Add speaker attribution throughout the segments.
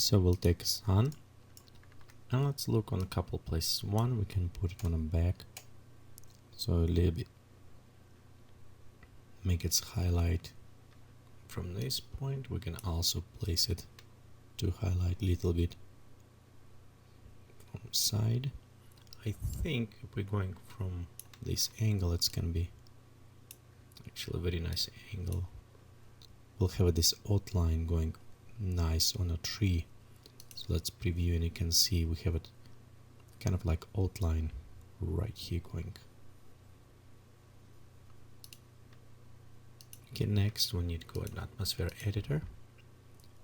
Speaker 1: so we'll take sun and let's look on a couple places. One, we can put it on a back, so a little bit make its highlight from this point. We can also place it to highlight a little bit from side. I think if we're going from this angle, it's gonna be actually a very nice angle. We'll have this outline going nice on a tree. So let's preview, and you can see we have it kind of like outline right here going. Okay, next we need to go in atmosphere editor,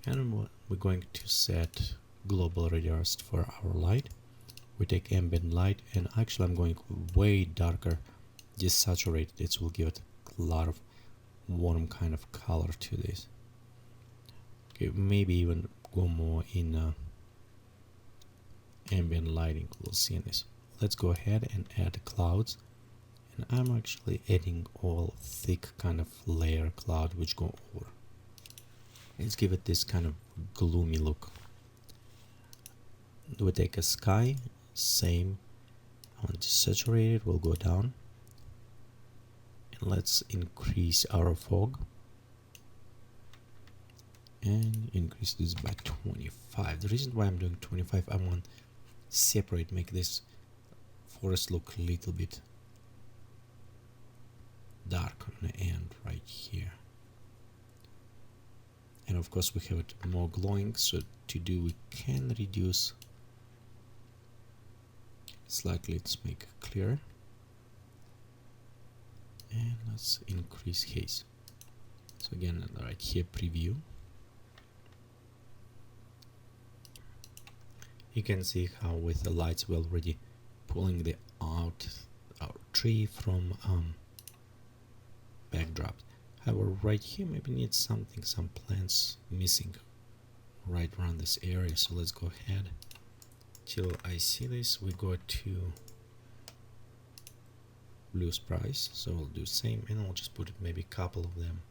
Speaker 1: and we're going to set global radius for our light. We take ambient light, and actually I'm going way darker, desaturated. It will give it a lot of warm kind of color to this. Okay, maybe even go more in ambient lighting. We'll see in this. Let's go ahead and add clouds, and I'm actually adding all thick kind of layer cloud which go over. Let's give it this kind of gloomy look. We take a sky, same, on desaturated, we'll go down, and let's increase our fog and increase this by 25. The reason why I'm doing 25, I want separate, make this forest look a little bit dark on the end right here. And of course we have it more glowing, so to do we can reduce slightly, let's make it clear, and let's increase haze. So again, right here, preview, you can see how with the lights we're already pulling the out our tree from backdrop. However, right here maybe needs something, some plants missing right around this area. So let's go ahead till I see this. We go to blue sprites, so we'll do same, and I'll just put maybe a couple of them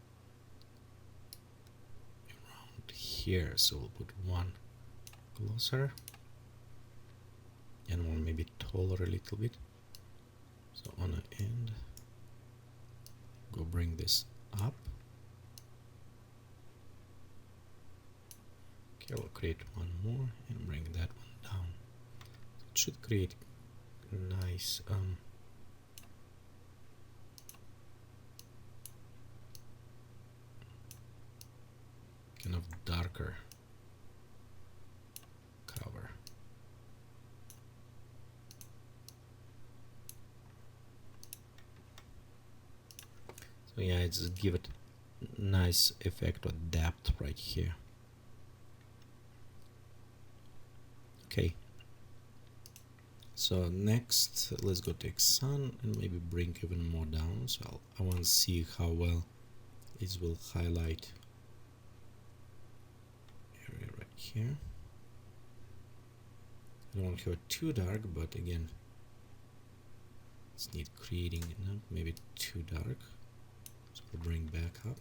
Speaker 1: around here. So we'll put one closer and one maybe taller a little bit. So on the end, go bring this up. Okay, we'll create one more and bring that one down. It should create nice kind of darker cover. So yeah, it's give it nice effect of depth right here. Okay, so next let's go take sun and maybe bring even more down. So I want to see how well it will highlight area right here. I don't want to have it too dark, but again, it's need creating enough, maybe too dark. So we'll bring back up.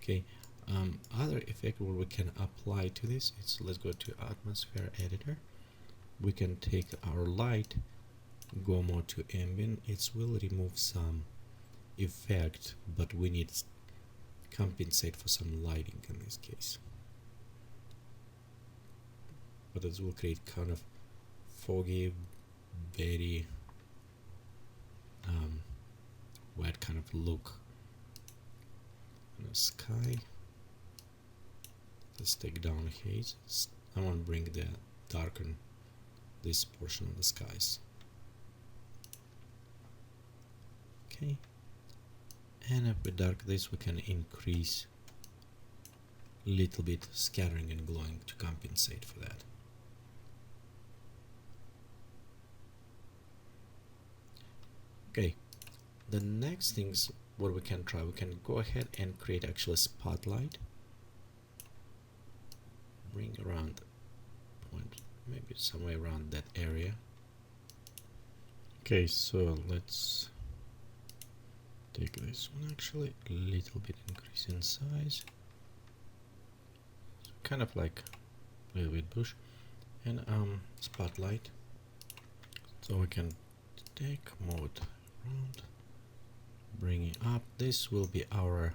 Speaker 1: Okay, other effect where we can apply to this, it's let's go to atmosphere editor. We can take our light, go more to ambient. It will remove some effect, but we need compensate for some lighting in this case. But it will create kind of foggy, very wet kind of look in the sky. Let's take down haze. I want to bring the darken this portion of the skies. Okay, and if we dark this, we can increase a little bit scattering and glowing to compensate for that. Okay, the next things what we can try, we can go ahead and create actually a spotlight. Bring around point, maybe somewhere around that area. Okay, so let's take this one actually, a little bit increase in size, so kind of like a little bit bush, and spotlight, so we can take mode around, bring it up. This will be our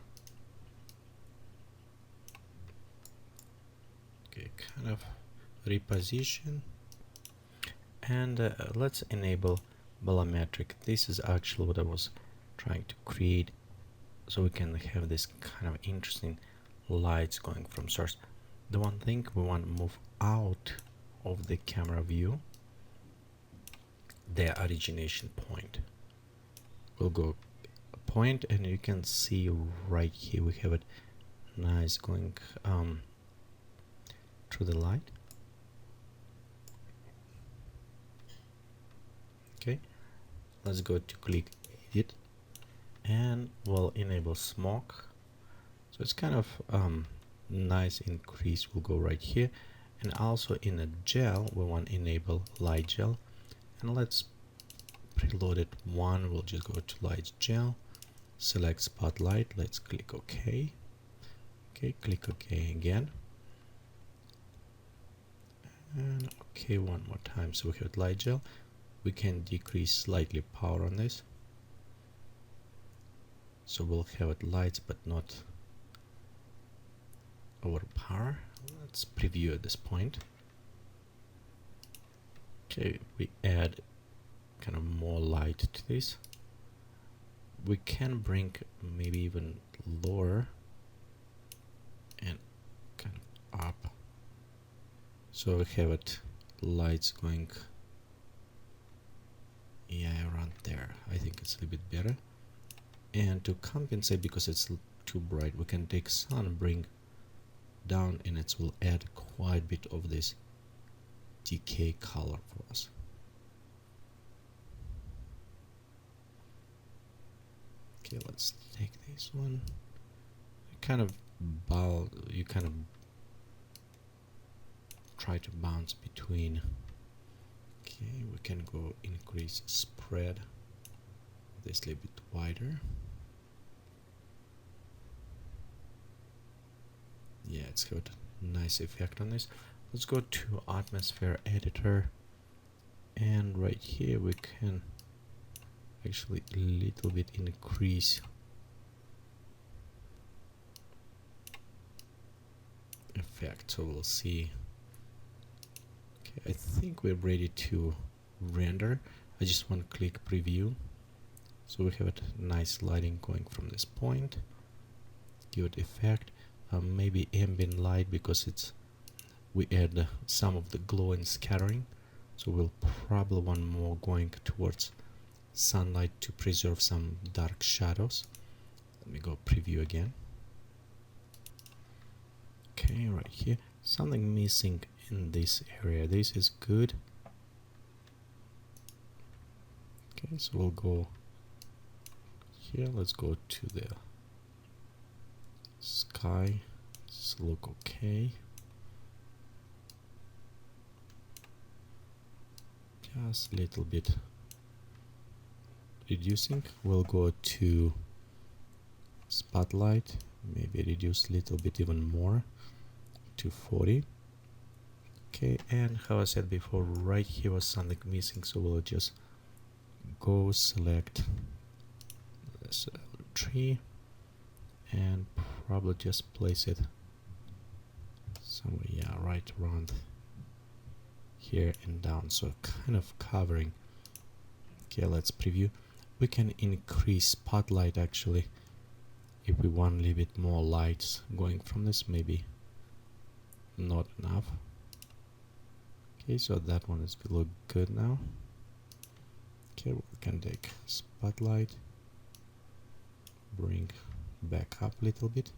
Speaker 1: kind of reposition, and let's enable bolometric. This is actually what I was trying to create, so we can have this kind of interesting lights going from source. The one thing we want to move out of the camera view, the origination point. We'll go a point, and you can see right here we have it nice going through the light. Okay, let's go to click edit, and we'll enable smoke, so it's kind of nice increase. We'll go right here, and also in a gel we want to enable light gel, and let's preload it one. We'll just go to light gel, select spotlight, let's click OK. Okay, click OK again, and OK one more time. So we have light gel. We can decrease slightly power on this, so we'll have it lights but not overpower. Let's preview at this point. Okay, we add kind of more light to this. We can bring maybe even lower and kind of up, so we have it lights going around there. I think it's a little bit better. And to compensate, because it's too bright, we can take sun, bring down, and it will add quite a bit of this decay color for us. Okay, let's take this one. You kind of try to bounce between. Okay, we can go increase spread this a little bit wider. Yeah, it's got a nice effect on this. Let's go to atmosphere editor, and right here we can actually a little bit increase effect, so we'll see. Okay, I think we're ready to render. I just want to click preview, so we have a nice lighting going from this point. Give it effect, maybe ambient light, because we add some of the glow and scattering, so we'll probably want more going towards sunlight to preserve some dark shadows. Let me go preview again. Okay, right here, something missing in this area. This is good. Okay, so we'll go here. Let's go to the sky. Just look okay. Just a little bit reducing. We'll go to spotlight, maybe reduce a little bit even more to 40. Okay, and how I said before, right here was something missing, so we'll just go select this tree and probably just place it somewhere, yeah, right around here and down, so kind of covering. Okay, let's preview. We can increase spotlight actually if we want a little bit more lights going from this, maybe not enough. Okay, so that one is look good now. Okay, we can take spotlight, bring back up a little bit.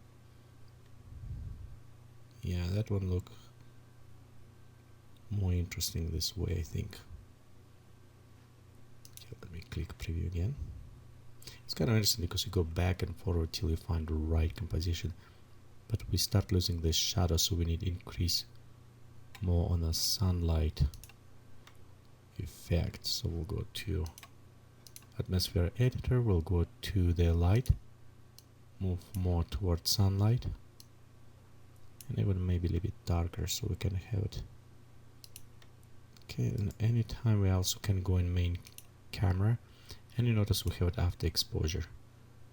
Speaker 1: Yeah, that one look more interesting this way, I think. Okay, let me click preview again. It's kind of interesting because you go back and forward till you find the right composition, but we start losing the shadow, so we need to increase more on the sunlight effect. So we'll go to atmosphere editor, we'll go to the light, move more towards sunlight, and even maybe a little bit darker so we can have it. Okay, and anytime we also can go in main camera, and you notice we have it after exposure,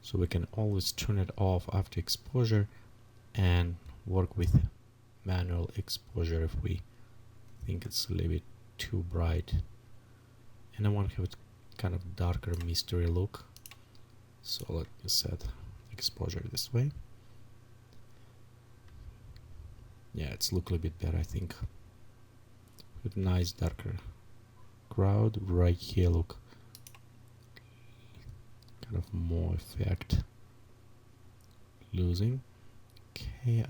Speaker 1: so we can always turn it off after exposure and work with manual exposure if we think it's a little bit too bright. And I want to have it kind of darker mystery look, so let me set exposure this way. Yeah, it's look a little bit better, I think, with nice darker crowd. Right here look kind of more effect losing. Okay,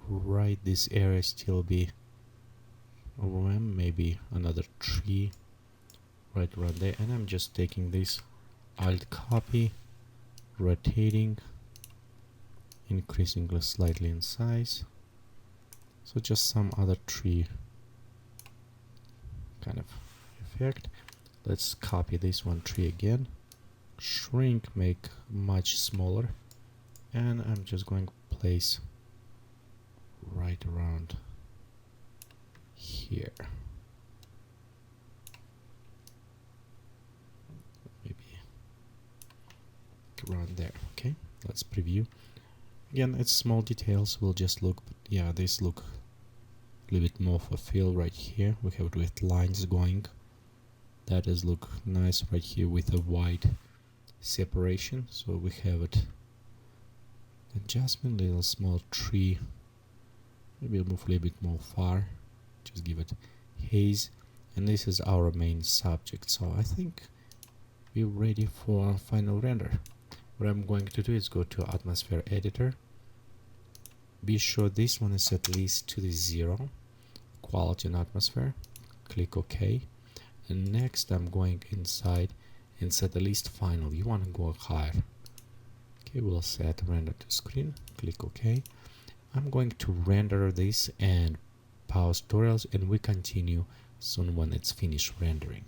Speaker 1: right, this area still be overwhelmed, maybe another tree right around there, and I'm just taking this alt copy, rotating, increasing slightly in size, so just some other tree kind of effect. Let's copy this one tree again, shrink, make much smaller, and I'm just going to place right around here, maybe around there. Okay, let's preview again. It's small details, we'll just look, but yeah, this look a little bit more for feel right here. We have it with lines going, that is look nice right here with a wide separation. So we have it adjustment, little small tree, maybe I'll move a little bit more far, just give it haze, and this is our main subject. So I think we're ready for final render. What I'm going to do is go to atmosphere editor, be sure this one is at least to the 0 quality in atmosphere, click OK, and next I'm going inside and set at least final. You want to go higher. Okay, we'll set render to screen, click OK. I'm going to render this and pause tutorials, and we continue soon when it's finished rendering.